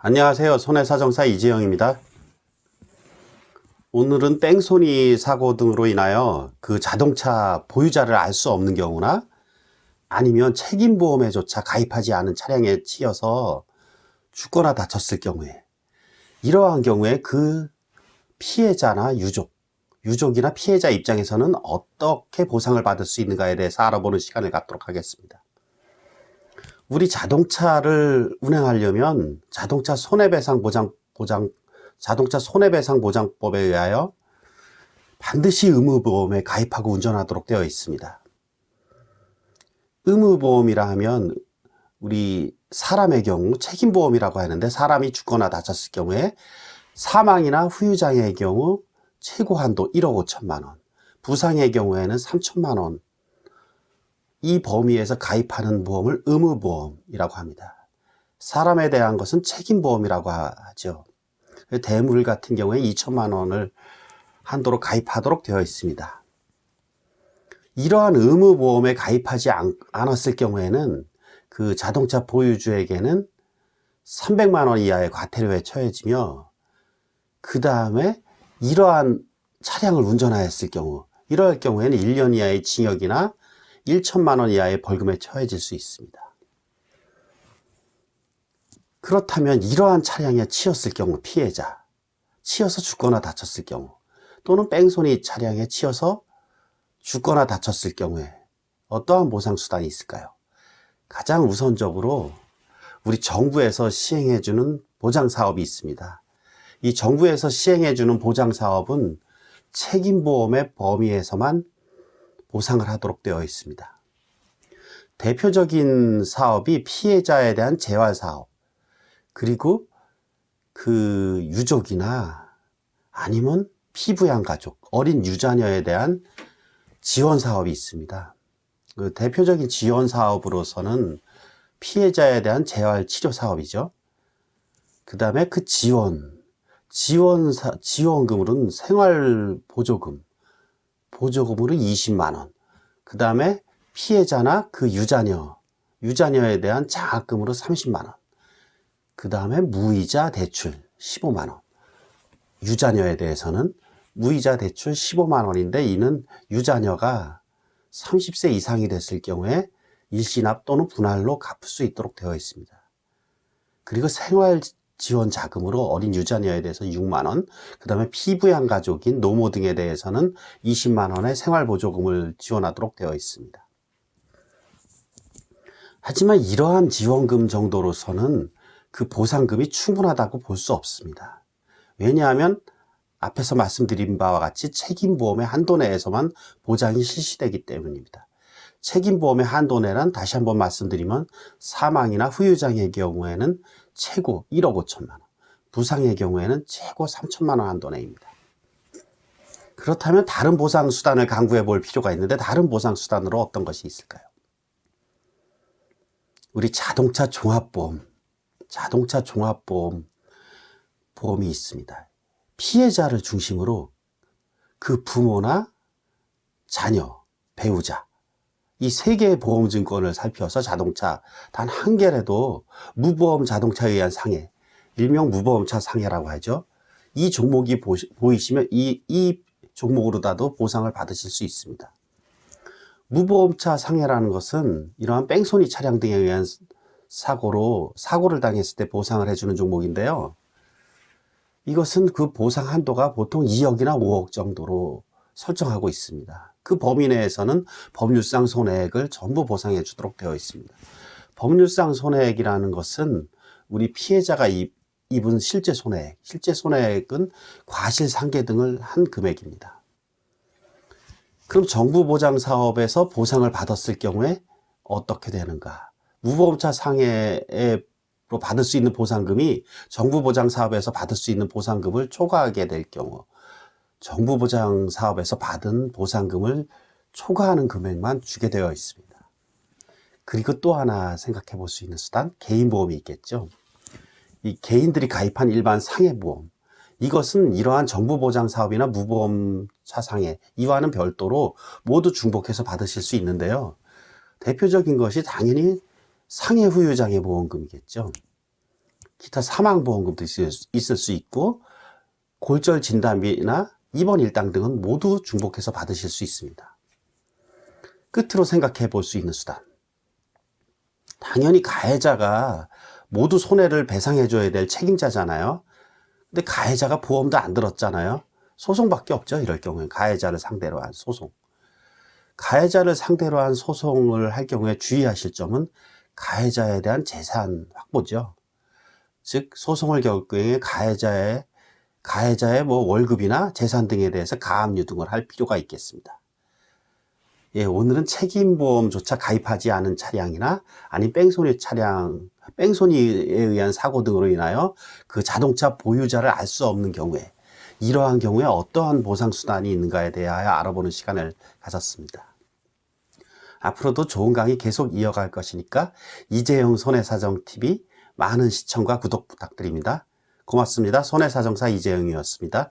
안녕하세요. 손해사정사 이재영입니다. 오늘은 뺑소니 사고 등으로 인하여 그 자동차 보유자를 알 수 없는 경우나 아니면 책임보험에조차 가입하지 않은 차량에 치여서 죽거나 다쳤을 경우에, 이러한 경우에 그 피해자나 유족이나 피해자 입장에서는 어떻게 보상을 받을 수 있는가에 대해서 알아보는 시간을 갖도록 하겠습니다. 우리 자동차를 운행하려면 자동차 손해배상보장법에 의하여 반드시 의무보험에 가입하고 운전하도록 되어 있습니다. 의무보험이라 하면 우리 사람의 경우 책임보험이라고 하는데, 사람이 죽거나 다쳤을 경우에 사망이나 후유장애의 경우 최고 한도 1억 5천만 원, 부상의 경우에는 3천만 원, 이 범위에서 가입하는 보험을 의무보험이라고 합니다. 사람에 대한 것은 책임보험이라고 하죠. 대물 같은 경우에 2천만 원을 한도로 가입하도록 되어 있습니다. 이러한 의무보험에 가입하지 않았을 경우에는 그 자동차 보유주에게는 300만 원 이하의 과태료에 처해지며, 그 다음에 이러한 차량을 운전하였을 경우, 이럴 경우에는 1년 이하의 징역이나 1천만 원 이하의 벌금에 처해질 수 있습니다. 그렇다면 이러한 차량에 치였을 경우, 피해자, 치여서 죽거나 다쳤을 경우, 또는 뺑소니 차량에 치여서 죽거나 다쳤을 경우에 어떠한 보상수단이 있을까요? 가장 우선적으로 우리 정부에서 시행해주는 보장사업이 있습니다. 이 정부에서 시행해주는 보장사업은 책임보험의 범위에서만 보상을 하도록 되어 있습니다. 대표적인 사업이 피해자에 대한 재활사업, 그리고 그 유족이나 아니면 피부양 가족, 어린 유자녀에 대한 지원 사업이 있습니다. 그 대표적인 지원 사업으로서는 피해자에 대한 재활 치료 사업이죠. 그 다음에 그 지원금으로는 생활보조금, 보조금으로 20만 원, 그 다음에 피해자나 그 유자녀에 대한 장학금으로 30만 원, 그 다음에 무이자 대출 15만 원, 유자녀에 대해서는 무이자 대출 15만 원인데, 이는 유자녀가 30세 이상이 됐을 경우에 일시납 또는 분할로 갚을 수 있도록 되어 있습니다. 그리고 생활지원 자금으로 어린 유자녀에 대해서 6만 원, 그 다음에 피부양 가족인 노모 등에 대해서는 20만 원의 생활보조금을 지원하도록 되어 있습니다. 하지만 이러한 지원금 정도로서는 그 보상금이 충분하다고 볼 수 없습니다. 왜냐하면 앞에서 말씀드린 바와 같이 책임보험의 한도 내에서만 보장이 실시되기 때문입니다. 책임보험의 한도 내란, 다시 한번 말씀드리면 사망이나 후유장애의 경우에는 최고 1억 5천만 원, 부상의 경우에는 최고 3천만 원 한도 내입니다. 그렇다면 다른 보상수단을 강구해 볼 필요가 있는데, 다른 보상수단으로 어떤 것이 있을까요? 우리 자동차 종합보험이 있습니다. 피해자를 중심으로 그 부모나 자녀, 배우자, 이 세 개의 보험증권을 살펴서 자동차 단 한 개라도 무보험 자동차에 의한 상해, 일명 무보험차 상해라고 하죠. 이 종목이 보이시면 이 종목으로라도 보상을 받으실 수 있습니다. 무보험차 상해라는 것은 이러한 뺑소니 차량 등에 의한 사고를 당했을 때 보상을 해주는 종목인데요. 이것은 그 보상 한도가 보통 2억이나 5억 정도로 설정하고 있습니다. 그 범위 내에서는 법률상 손해액을 전부 보상해 주도록 되어 있습니다. 법률상 손해액이라는 것은 우리 피해자가 입은 실제 손해액은 과실상계 등을 한 금액입니다. 그럼 정부 보장 사업에서 보상을 받았을 경우에 어떻게 되는가? 무보험차 상해로 받을 수 있는 보상금이 정부 보장 사업에서 받을 수 있는 보상금을 초과하게 될 경우, 정부 보장 사업에서 받은 보상금을 초과하는 금액만 주게 되어 있습니다. 그리고 또 하나 생각해 볼 수 있는 수단, 개인보험이 있겠죠. 이 개인들이 가입한 일반 상해보험, 이것은 이러한 정부 보장 사업이나 무보험차 상해, 이와는 별도로 모두 중복해서 받으실 수 있는데요. 대표적인 것이 당연히 상해 후유장애 보험금이겠죠. 기타 사망보험금도 있을 수 있고 골절 진단비나 입원 일당 등은 모두 중복해서 받으실 수 있습니다. 끝으로 생각해 볼 수 있는 수단. 당연히 가해자가 모두 손해를 배상해 줘야 될 책임자잖아요. 근데 가해자가 보험도 안 들었잖아요. 소송밖에 없죠. 이럴 경우에 가해자를 상대로 한 소송. 가해자를 상대로 한 소송을 할 경우에 주의하실 점은 가해자에 대한 재산 확보죠. 즉 소송을 겪을 경우에 가해자의 뭐 월급이나 재산 등에 대해서 가압류 등을 할 필요가 있겠습니다. 예, 오늘은 책임보험조차 가입하지 않은 차량이나 아닌 뺑소니에 의한 사고 등으로 인하여 그 자동차 보유자를 알 수 없는 경우에, 이러한 경우에 어떠한 보상수단이 있는가에 대하여 알아보는 시간을 가졌습니다. 앞으로도 좋은 강의 계속 이어갈 것이니까 이재용 손해사정TV 많은 시청과 구독 부탁드립니다. 고맙습니다. 손해사정사 이재용이었습니다.